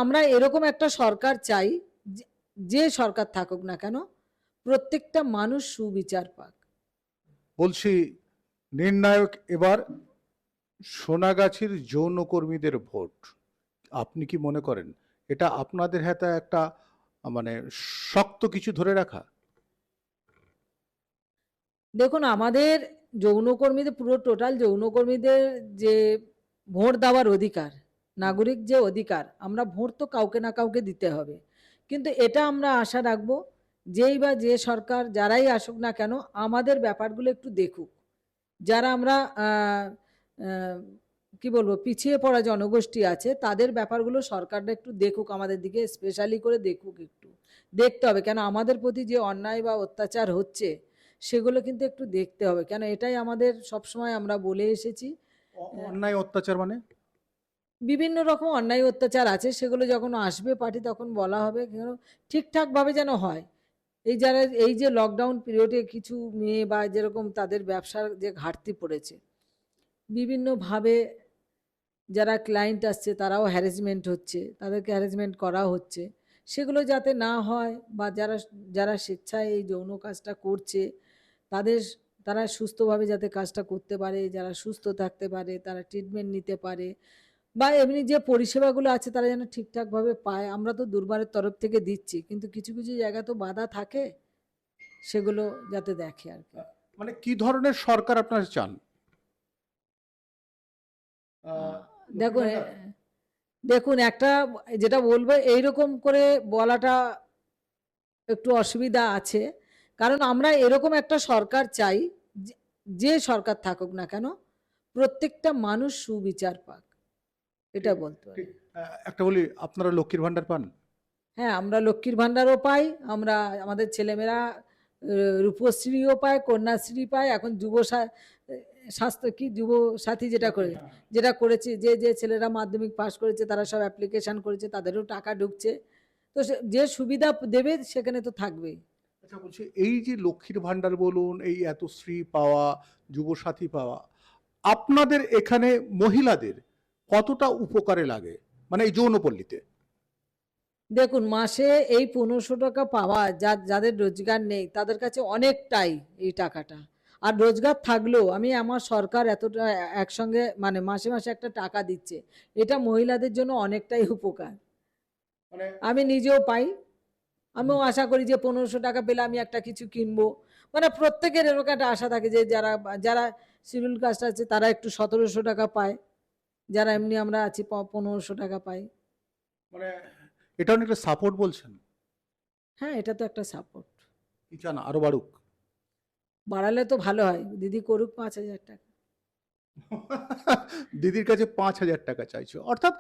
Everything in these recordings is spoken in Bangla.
আমরা এরকম একটা সরকার চাই, যে সরকার থাকুক না কেন প্রত্যেকটা মানুষ সুবিচার পাক। বলছি, নির্ণায়ক এবার সোনাগাছির যৌনকর্মীদের ভোট। আপনি কি মনে করেন এটা আপনাদের হাতে একটা মানে শক্ত কিছু ধরে রাখা? দেখুন, আমাদের যৌনকর্মীদের, পুরো টোটাল যৌনকর্মীদের যে ভোট দেওয়ার অধিকার, নাগরিক যে অধিকার, আমরা ভোট তো কাউকে না কাউকে দিতে হবে। কিন্তু এটা আমরা আশা রাখবো, যেই বা যে সরকার যারাই আসুক না কেন আমাদের ব্যাপারগুলো একটু দেখুক। যারা আমরা কি বলবো, পিছিয়ে পড়া জনগোষ্ঠী আছে, তাদের ব্যাপারগুলো সরকারটা একটু দেখুক, আমাদের দিকে স্পেশালি করে দেখুক। একটু দেখতে হবে, কেন আমাদের প্রতি যে অন্যায় বা অত্যাচার হচ্ছে সেগুলো কিন্তু একটু দেখতে হবে, কেন এটাই আমাদের সবসময় আমরা বলে এসেছি। অন্যায় অত্যাচার মানে বিভিন্ন রকম অন্যায় অত্যাচার আছে, সেগুলো যখন আসবে পার্টি তখন বলা হবে, ঠিকঠাকভাবে যেন হয়। এই যে লকডাউন পিরিয়ডে কিছু মেয়ে বা যেরকম তাদের ব্যবসার যে ঘাটতি পড়েছে, বিভিন্নভাবে যারা ক্লায়েন্ট আসছে তারাও হ্যারাসমেন্ট হচ্ছে, তাদেরকে হ্যারাসমেন্ট করা হচ্ছে, সেগুলো যাতে না হয়, বা যারা যারা স্বেচ্ছায় এই যৌন কাজটা করছে তাদের, তারা সুস্থভাবে যাতে কাজটা করতে পারে, যারা সুস্থ থাকতে পারে, তারা ট্রিটমেন্ট নিতে পারে, বা এমনি যে পরিষেবাগুলো আছে তারা যেন ঠিকঠাকভাবে পায়। আমরা তো দুর্বারের তরফ থেকে দিচ্ছি, কিন্তু কিছু কিছু জায়গা তো বাধা থাকে, সেগুলো যাতে দেখে আর কি। মানে কি ধরনের সরকার আপনারা চান? দেখুন, দেখুন একটা যেটা বলবো, এইরকম করে বলাটা একটু অসুবিধা আছে, কারণ আমরা এরকম একটা সরকার চাই, যে সরকার থাকুক না কেন প্রত্যেকটা মানুষ সুবিচার পাক, এটা বলতে পারি। একটা বলি, আপনারা লক্ষ্মীর ভান্ডার পান? হ্যাঁ, আমরা লক্ষ্মীর ভান্ডারও পাই, আমরা আমাদের ছেলেমেয়েরা রূপশ্রীও পায়, কন্যাশ্রী পায়, এখন স্বাস্থ্য কি যুব সাথী যেটা করেছে, যে যে ছেলেরা মাধ্যমিক পাশ করেছে তারা সব অ্যাপ্লিকেশন করেছে, তাদেরও টাকা ঢুকছে। তো যে সুবিধা দেবে সেখানে তো থাকবেই। আচ্ছা, বলছি এই যে লক্ষ্মীর ভান্ডার বলুন, এই এত শ্রী পাওয়া, যুবসাথী পাওয়া, আপনাদের এখানে মহিলাদের কতটা উপকারে লাগে, মানে এই যৌনপল্লীতে? দেখুন, মাসে এই 1500 টাকা পাওয়া, যাদের রোজগার নেই তাদের কাছে অনেকটাই এই টাকাটা। আর রোজগার থাকলেও আমার সরকার এতটা একসঙ্গে মানে মাসে মাসে একটা টাকা দিচ্ছে, এটা মহিলাদের জন্য অনেকটাই উপকার। মানে আমি নিজেও পাই, আমিও আশা করি যে 1500 টাকা পেলে আমি একটা কিছু কিনবো। মানে প্রত্যেকের এরকম একটা আশা থাকে যে যারা যারা শিডিউল কাস্ট আছে তারা একটু 1700 টাকা পায়, যারা এমনি আমরা আছি 1500 টাকা পাই। মানে এটা অনেকটা সাপোর্ট বলছেন? হ্যাঁ, এটা তো একটা সাপোর্ট। কি চান আরো বাড়ুক? বাড়ালে তো ভালো হয়, দিদি করুক 5000 টাকা। দিদির কাছে 5,000 টাকা চাইছো, অর্থাৎ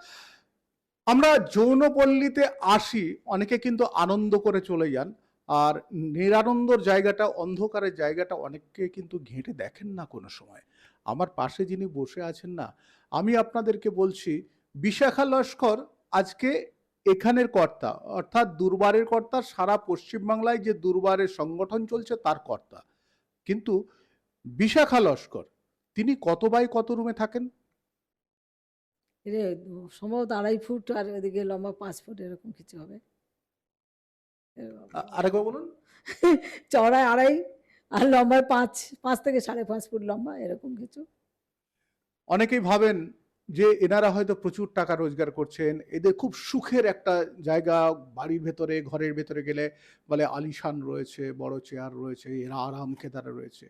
আমরা যৌনপল্লীতে আসি, অনেকে কিন্তু আনন্দ করে চলে যান, আর নিরানন্দর জায়গাটা, অন্ধকারের জায়গাটা অনেকে কিন্তু ঘেঁটে দেখেন না কোনো সময়। আমার পাশে যিনি বসে আছেন না, আমি আপনাদেরকে বলছি, বিশাখা লস্কর আজকে এখানের কর্তা, অর্থাৎ দুর্বারের কর্তা, সারা পশ্চিমবাংলায় যে দুর্বারের সংগঠন চলছে তার কর্তা। কিন্তু বিশাখা লস্কর তিনি কত বাই কত রুমে থাকেন? রে সম্ভবত 2.5 ফুট, আর এদিকে লম্বা 5 ফুট, এরকম কিছু হবে। আরেকবার বলুন। চওড়ায় 2.5 আর লম্বায় 5 থেকে 5.5 ফুট লম্বা, এরকম কিছু। অনেকেই ভাবেন যে এনারা হয়তো প্রচুর টাকা রোজগার করছেন, এদের খুব সুখের একটা জায়গা, বাড়ির ভেতরে, ঘরের ভেতরে গেলে বলে আলিশান রয়েছে, বড় চেয়ার রয়েছে, এরা আরাম খেতারা রয়েছে।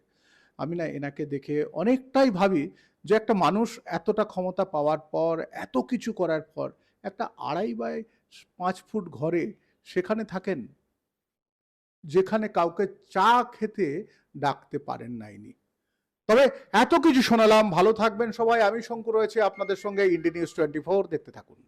আমি না এনাকে দেখে অনেকটাই ভাবি যে একটা মানুষ এতটা ক্ষমতা পাওয়ার পর, এত কিছু করার পর, একটা 2.5 বাই 5 ফুট ঘরে সেখানে থাকেন, যেখানে কাউকে চা খেতে ডাকতে পারেন নাইনি। তবে এত কিছু শোনালাম, ভালো থাকবেন সবাই। আমি শঙ্কু রয়েছে আপনাদের সঙ্গে, ইন্ডিয়া নিউজ 24 দেখতে থাকুন।